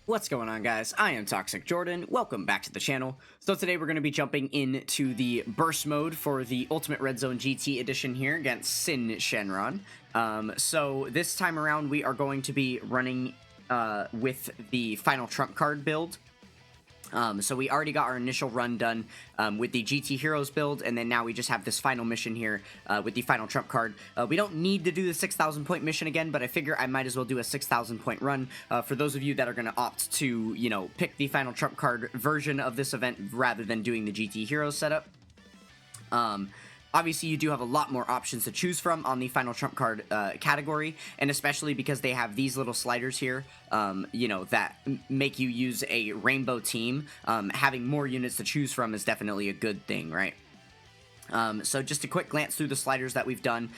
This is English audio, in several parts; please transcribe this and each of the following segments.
What's going on, guys? I am Toxic Jordan. Welcome back to the channel. So today we're going to be jumping into the burst mode for the Ultimate Red Zone GT edition here against SYN Shenron. So this time around we are going to be running with the final trump card build. So we already got our initial run done with the GT Heroes build, and then now we just have this final mission here with the final trump card. We don't need to do the 6,000 point mission again, but I figure I might as well do a 6,000 point run for those of you that are going to opt to, you know, pick the final trump card version of this event rather than doing the GT Heroes setup. Obviously, you do have a lot more options to choose from on the final trump card category, and especially because they have these little sliders here, you know, that make you use a rainbow team. Having more units to choose from is definitely a good thing, right? So just a quick glance through the sliders that we've done.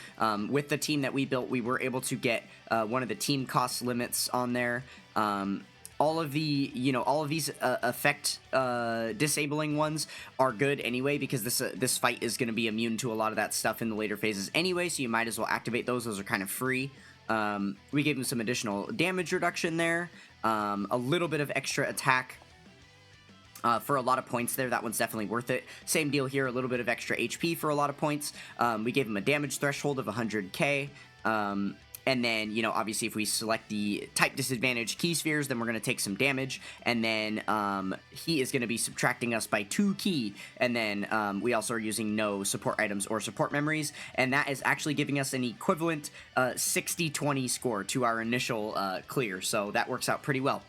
With the team that we built, we were able to get one of the team cost limits on there. All of the, you know, all of these effect disabling ones are good anyway, because this fight is going to be immune to a lot of that stuff in the later phases anyway, so you might as well activate those. Those are kind of free. We gave them some additional damage reduction there, a little bit of extra attack for a lot of points there. That one's definitely worth it. Same deal here, a little bit of extra HP for a lot of points. We gave him a damage threshold of 100k. And then, you know, obviously if we select the type disadvantage key spheres, then we're going to take some damage. And then he is going to be subtracting us by 2 key. And then we also are using no support items or support memories. And that is actually giving us an equivalent 60-20 score to our initial clear. So that works out pretty well.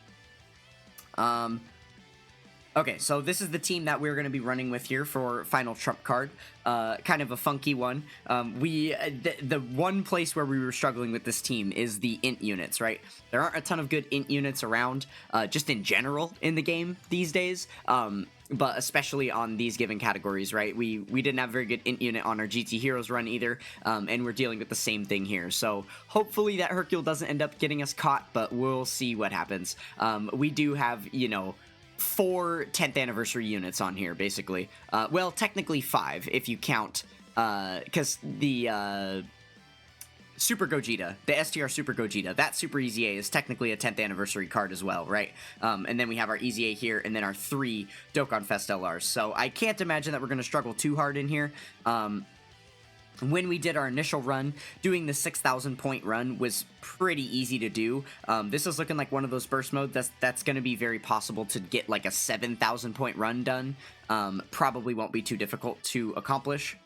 Okay, so this is the team that we're going to be running with here for final trump card. Kind of a funky one. The one place where we were struggling with this team is the int units, right? There aren't a ton of good int units around, just in general in the game these days. But especially on these given categories, right? We didn't have a very good int unit on our GT Heroes run either, and we're dealing with the same thing here. So hopefully that Hercule doesn't end up getting us caught, but we'll see what happens. We do have, you know, 4 10th anniversary units on here, basically. Well, technically 5 if you count, because the Super Gogeta, the STR Super Gogeta, that Super Easy A is technically a 10th anniversary card as well, right? And then we have our Easy A here, and then our 3 Dokkan Fest LRs. So I can't imagine that we're going to struggle too hard in here. When we did our initial run, doing the 6,000 point run was pretty easy to do. This is looking like one of those burst modes that's going to be very possible to get like a 7,000 point run done. Probably won't be too difficult to accomplish.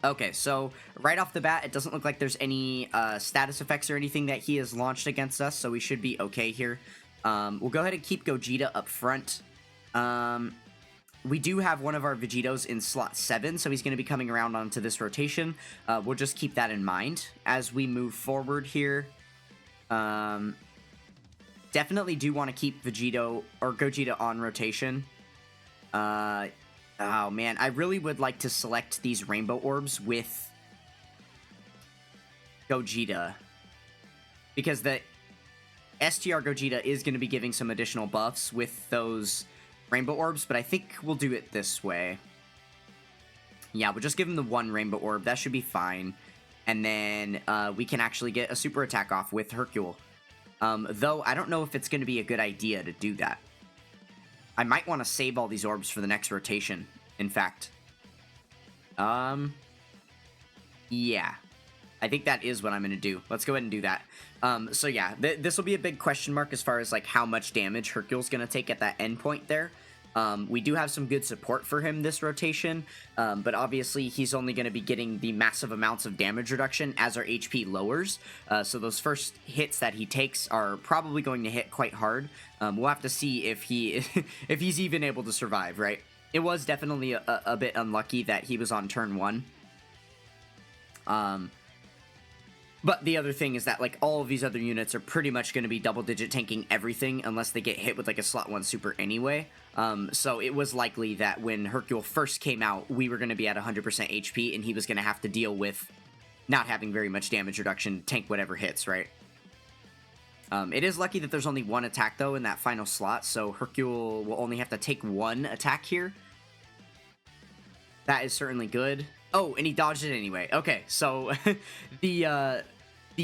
Okay, so right off the bat, it doesn't look like there's any status effects or anything that he has launched against us, so we should be okay here. We'll go ahead and keep Gogeta up front. We do have one of our Vegetos in slot 7, so he's going to be coming around onto this rotation. We'll just keep that in mind as we move forward here. Definitely do want to keep Vegeto or Gogeta on rotation. Oh man, I really would like to select these rainbow orbs with Gogeta, because the STR Gogeta is going to be giving some additional buffs with those rainbow orbs, but I think we'll do it this way. Yeah, we'll just give him the 1 rainbow orb. That should be fine. And then we can actually get a super attack off with Hercule. Though I don't know if it's going to be a good idea to do that. I might want to save all these orbs for the next rotation, in fact. Yeah. I think that is what I'm going to do. Let's go ahead and do that. So yeah, this will be a big question mark as far as like how much damage Hercule's going to take at that end point there. We do have some good support for him this rotation, but obviously he's only going to be getting the massive amounts of damage reduction as our HP lowers. So those first hits that he takes are probably going to hit quite hard. We'll have to see if if he's even able to survive, right? It was definitely a bit unlucky that he was on turn 1. But the other thing is that, like, all of these other units are pretty much going to be double-digit tanking everything unless they get hit with, like, a slot 1 super anyway. So it was likely that when Hercule first came out, we were going to be at 100% HP, and he was going to have to deal with not having very much damage reduction, tank whatever hits, right? It is lucky that there's only 1 attack, though, in that final slot, so Hercule will only have to take 1 attack here. That is certainly good. Oh, and he dodged it anyway. Okay, so the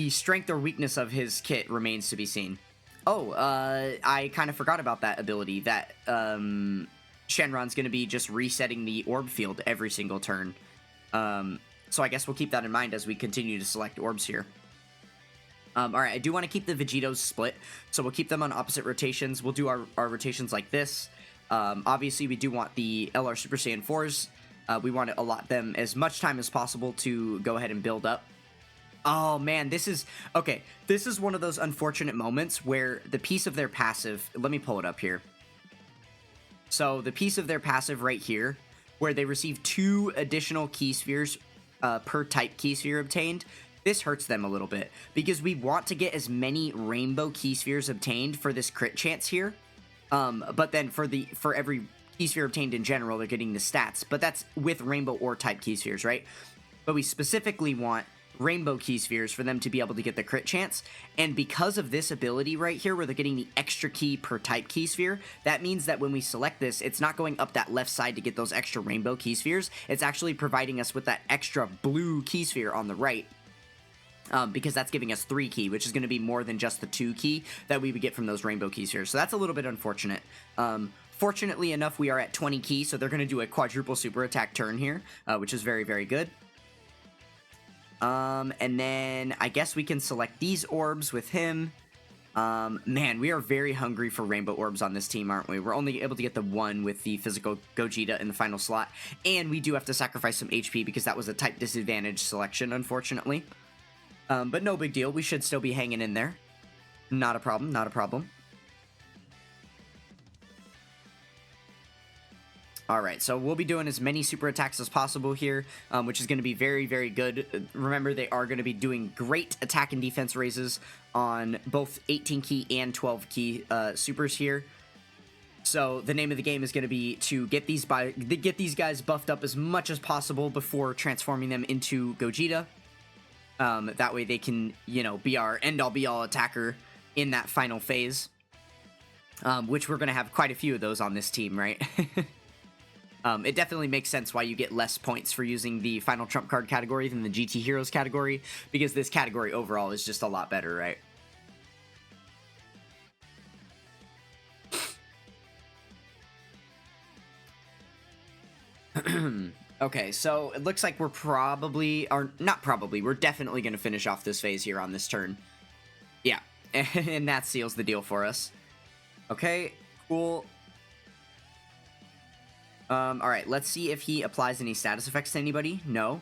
strength or weakness of his kit remains to be seen. Oh, I kind of forgot about that ability, that Shenron's going to be just resetting the orb field every single turn. So I guess we'll keep that in mind as we continue to select orbs here. Alright, I do want to keep the Vegetos split, so we'll keep them on opposite rotations. We'll do our rotations like this. Obviously, we do want the LR Super Saiyan 4s. We want to allot them as much time as possible to go ahead and build up. Oh man, this is... Okay, this is one of those unfortunate moments where the piece of their passive... Let me pull it up here. So, the piece of their passive right here, where they receive 2 additional key spheres per type key sphere obtained, this hurts them a little bit, because we want to get as many rainbow key spheres obtained for this crit chance here, but then for every key sphere obtained in general, they're getting the stats, but that's with rainbow or type key spheres, right? But we specifically want rainbow key spheres for them to be able to get the crit chance, and because of this ability right here where they're getting the extra key per type key sphere, that means that when we select this, it's not going up that left side to get those extra rainbow key spheres, it's actually providing us with that extra blue key sphere on the right, because that's giving us 3 key, which is going to be more than just the 2 key that we would get from those rainbow key spheres, so that's a little bit unfortunate. Fortunately enough, we are at 20 key, so they're going to do a quadruple super attack turn here, which is very, very good. And then I guess we can select these orbs with him. Man, we are very hungry for rainbow orbs on this team, aren't we? We're only able to get the 1 with the physical Gogeta in the final slot, and we do have to sacrifice some HP because that was a type disadvantage selection, unfortunately. But no big deal, we should still be hanging in there. Not a problem, not a problem. Alright, so we'll be doing as many super attacks as possible here, which is going to be very, very good. Remember, they are going to be doing great attack and defense raises on both 18 key and 12 key supers here. So the name of the game is going to be to get these guys buffed up as much as possible before transforming them into Gogeta. That way they can, you know, be our end-all be-all attacker in that final phase. Which we're going to have quite a few of those on this team, right? It definitely makes sense why you get less points for using the final trump card category than the GT Heroes category, because this category overall is just a lot better, right? Okay, so it looks like we're probably, or not probably, we're definitely going to finish off this phase here on this turn. Yeah, and that seals the deal for us. Okay, cool. Alright, let's see if he applies any status effects to anybody. No.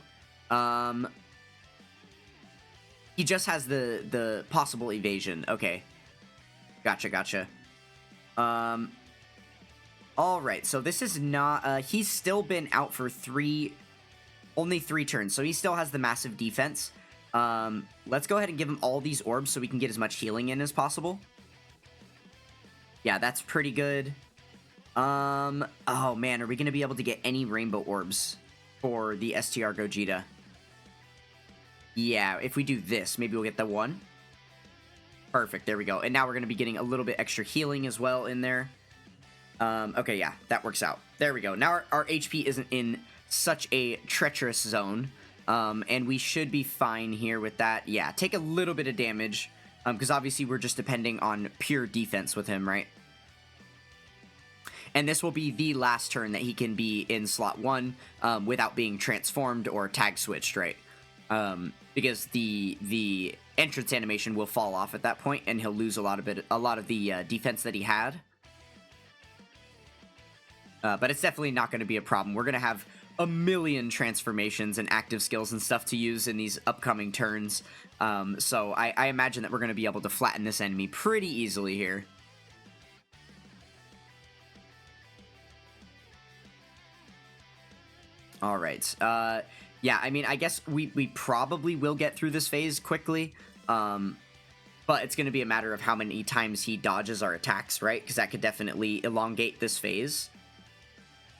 He just has the possible evasion. Okay. Gotcha, gotcha. Alright, so this is not, he's still been out for only 3 turns, so he still has the massive defense. Let's go ahead and give him all these orbs so we can get as much healing in as possible. Yeah, that's pretty good. Oh man, are we gonna be able to get any rainbow orbs for the STR Gogeta? Yeah, if we do this, maybe we'll get the 1. Perfect, there we go. And now we're gonna be getting a little bit extra healing as well in there. Okay, yeah, that works out. There we go. Now our HP isn't in such a treacherous zone, and we should be fine here with that. Yeah, take a little bit of damage, because obviously we're just depending on pure defense with him, right? And this will be the last turn that he can be in slot 1 without being transformed or tag switched, right? Because the entrance animation will fall off at that point, and he'll lose a lot of the defense that he had. But it's definitely not going to be a problem. We're going to have a million transformations and active skills and stuff to use in these upcoming turns. So I imagine that we're going to be able to flatten this enemy pretty easily here. Alright, yeah, I mean, I guess we probably will get through this phase quickly, but it's going to be a matter of how many times he dodges our attacks, right? Because that could definitely elongate this phase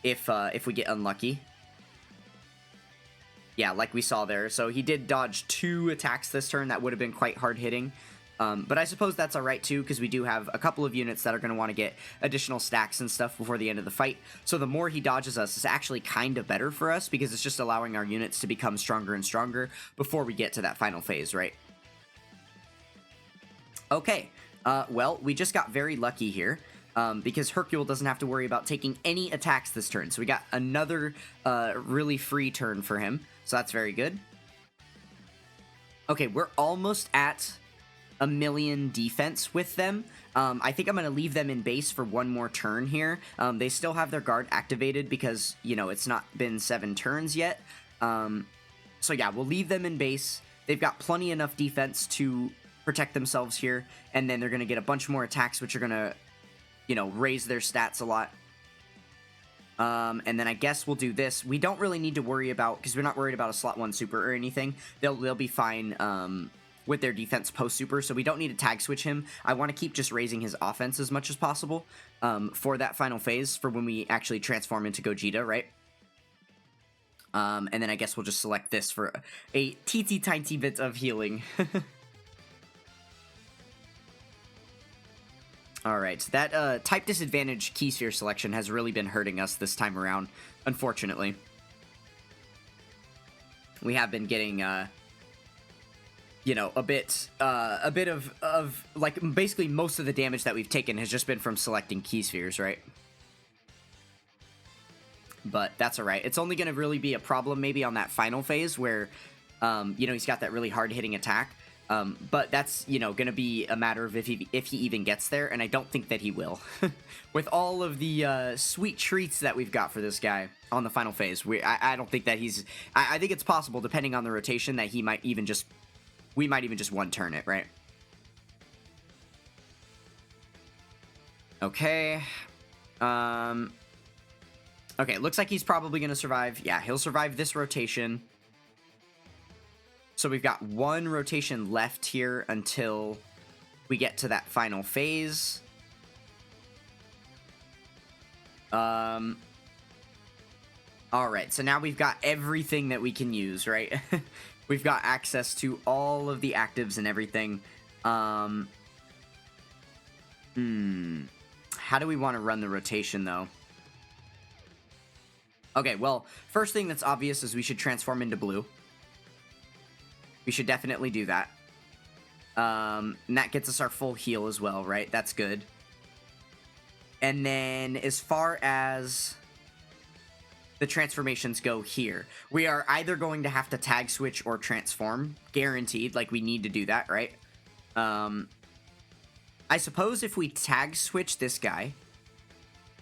if we get unlucky. Yeah, like we saw there, so he did dodge 2 attacks this turn. That would have been quite hard-hitting. But I suppose that's alright too, because we do have a couple of units that are going to want to get additional stacks and stuff before the end of the fight. So the more he dodges us is actually kind of better for us, because it's just allowing our units to become stronger and stronger before we get to that final phase, right? Okay, Well, we just got very lucky here. Because Hercule doesn't have to worry about taking any attacks this turn. So we got another really free turn for him. So that's very good. Okay, we're almost at 1,000,000 defense with them. I think I'm going to leave them in base for one more turn here. They still have their guard activated because, you know, it's not been 7 turns yet. So yeah, we'll leave them in base. They've got plenty enough defense to protect themselves here. And then they're going to get a bunch more attacks, which are going to, you know, raise their stats a lot. And then I guess we'll do this. We don't really need to worry about, because we're not worried about a slot 1 super or anything. They'll be fine with their defense post super, so we don't need to tag switch him. I want to keep just raising his offense as much as possible for that final phase, for when we actually transform into Gogeta, right? And then I guess we'll just select this for a teensy tiny bit of healing. Alright, that type disadvantage key sphere selection has really been hurting us this time around, unfortunately. We have been getting, you know, a bit of, like, basically most of the damage that we've taken has just been from selecting key spheres, right? But that's alright. It's only going to really be a problem maybe on that final phase where, you know, he's got that really hard-hitting attack. But that's, you know, going to be a matter of if he even gets there, and I don't think that he will. With all of the sweet treats that we've got for this guy on the final phase, I don't think that he's... I think it's possible, depending on the rotation, that he might even just... We might even just one-turn it, right? Okay. Okay, looks like he's probably going to survive. Yeah, he'll survive this rotation. So we've got one rotation left here until we get to that final phase. Alright, so now we've got everything that we can use, right? We've got access to all of the actives and everything. How do we want to run the rotation, though? Okay, well, first thing that's obvious is we should transform into blue. We should definitely do that. And that gets us our full heal as well, right? That's good. And then as far as the transformations go here, we are either going to have to tag switch or transform. Guaranteed, like we need to do that, right? I suppose if we tag switch this guy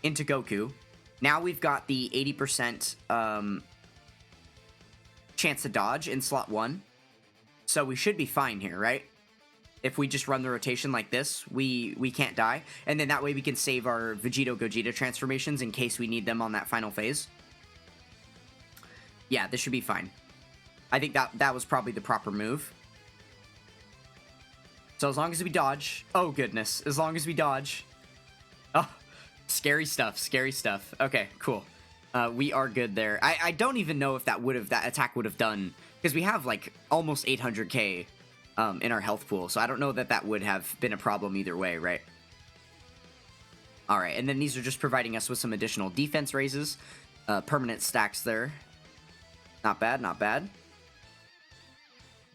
into Goku, now we've got the 80% chance to dodge in slot 1. So we should be fine here, right? If we just run the rotation like this, we can't die. And then that way we can save our Vegito-Gogeta transformations in case we need them on that final phase. Yeah, this should be fine. I think that was probably the proper move. So as long as we dodge... Oh, goodness. As long as we dodge... Oh, scary stuff, scary stuff. Okay, cool. We are good there. I don't even know if that attack would have done... Because we have, like, almost 800k in our health pool, so I don't know that that would have been a problem either way, right? Alright, and then these are just providing us with some additional defense raises. Permanent stacks there. Not bad, not bad.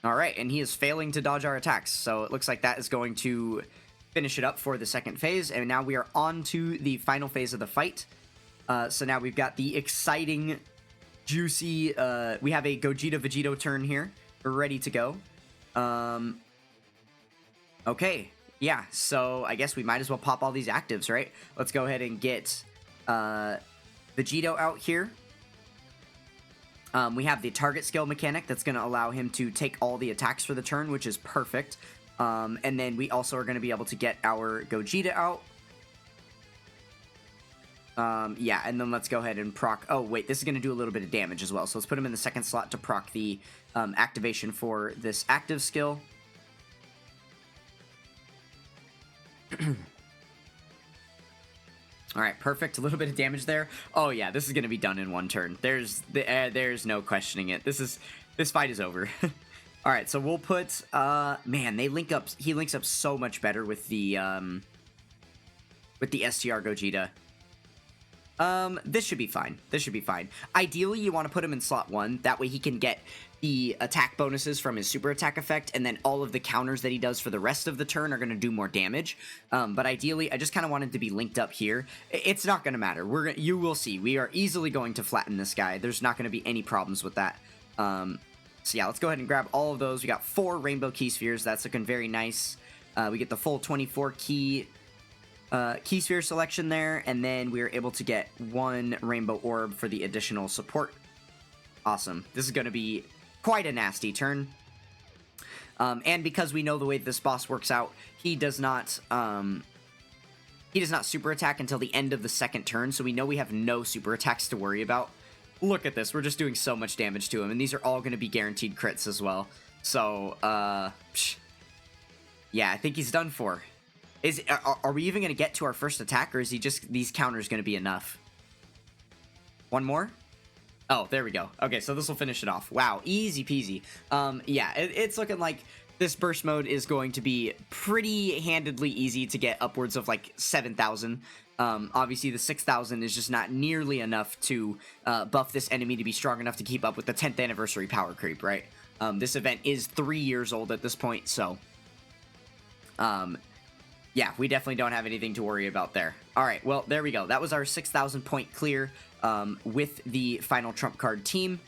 Alright, and he is failing to dodge our attacks, so it looks like that is going to finish it up for the second phase, and now we are on to the final phase of the fight. So now we've got the exciting... juicy, we have a Gogeta Vegito turn here. We're ready to go. Okay, yeah, so I guess we might as well pop all these actives, right? Let's go ahead and get Vegito out here. We have the target skill mechanic that's going to allow him to take all the attacks for the turn, which is perfect. And then we also are going to be able to get our Gogeta out. Yeah, and then let's go ahead and proc... Oh, wait, this is going to do a little bit of damage as well. So let's put him in the second slot to proc the activation for this active skill. Alright, perfect. A little bit of damage there. Oh, yeah, this is going to be done in one turn. There's no questioning it. This fight is over. Alright, so we'll put... man, he links up so much better with the STR Gogeta. This should be fine. This should be fine. Ideally, you want to put him in slot 1. That way he can get the attack bonuses from his super attack effect, and then all of the counters that he does for the rest of the turn are going to do more damage. But ideally, I just kind of wanted to be linked up here. It's not going to matter. You will see. We are easily going to flatten this guy. There's not going to be any problems with that. So yeah, let's go ahead and grab all of those. We got 4 rainbow key spheres. That's looking very nice. We get the full 24 key sphere selection there, and then we are able to get 1 rainbow orb for the additional support. Awesome. This is going to be quite a nasty turn. And because we know the way this boss works out, he does not super attack until the end of the second turn, so we know we have no super attacks to worry about. Look at this. We're just doing so much damage to him, and these are all going to be guaranteed crits as well. So, yeah, I think he's done for. Are we even going to get to our first attack, or is he just these counters going to be enough? One more? Oh, there we go. Okay, so this will finish it off. Wow, easy peasy. Yeah, it's looking like this burst mode is going to be pretty handedly easy to get upwards of like 7,000. Obviously, the 6,000 is just not nearly enough to buff this enemy to be strong enough to keep up with the 10th anniversary power creep, right? This event is 3 years old at this point, so... yeah, we definitely don't have anything to worry about there. Alright, well, there we go. That was our 6,000 point clear with the final trump card team.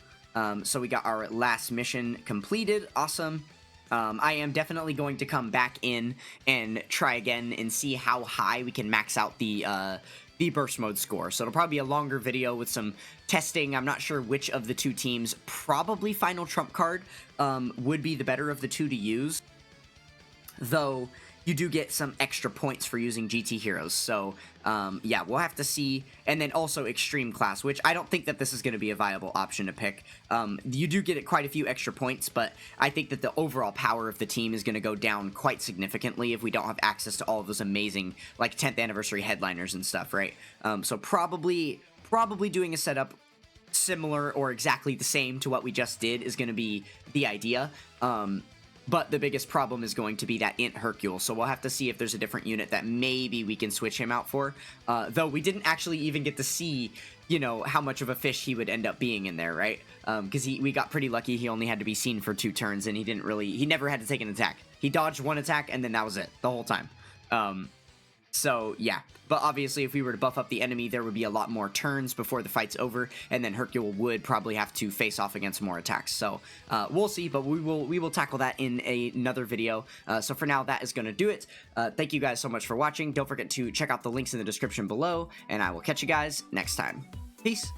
So we got our last mission completed. Awesome. I am definitely going to come back in and try again and see how high we can max out the burst mode score. So it'll probably be a longer video with some testing. I'm not sure which of the two teams. Probably final trump card would be the better of the two to use. Though... you do get some extra points for using GT heroes, so yeah, we'll have to see. And then also extreme class, which I don't think that this is going to be a viable option to pick. You do get quite a few extra points, but I think that the overall power of the team is going to go down quite significantly if we don't have access to all of those amazing, like, 10th anniversary headliners and stuff, right? So probably doing a setup similar or exactly the same to what we just did is going to be the idea. But the biggest problem is going to be that Int Hercule, so we'll have to see if there's a different unit that maybe we can switch him out for. Though we didn't actually even get to see, you know, how much of a fish he would end up being in there, right? Because we got pretty lucky. He only had to be seen for 2 turns, and he never had to take an attack. He dodged 1 attack, and then that was it, the whole time. So, yeah. But obviously, if we were to buff up the enemy, there would be a lot more turns before the fight's over, and then Hercule would probably have to face off against more attacks. So, we'll see, but we will tackle that in another video. So for now, that is going to do it. Thank you guys so much for watching. Don't forget to check out the links in the description below, and I will catch you guys next time. Peace!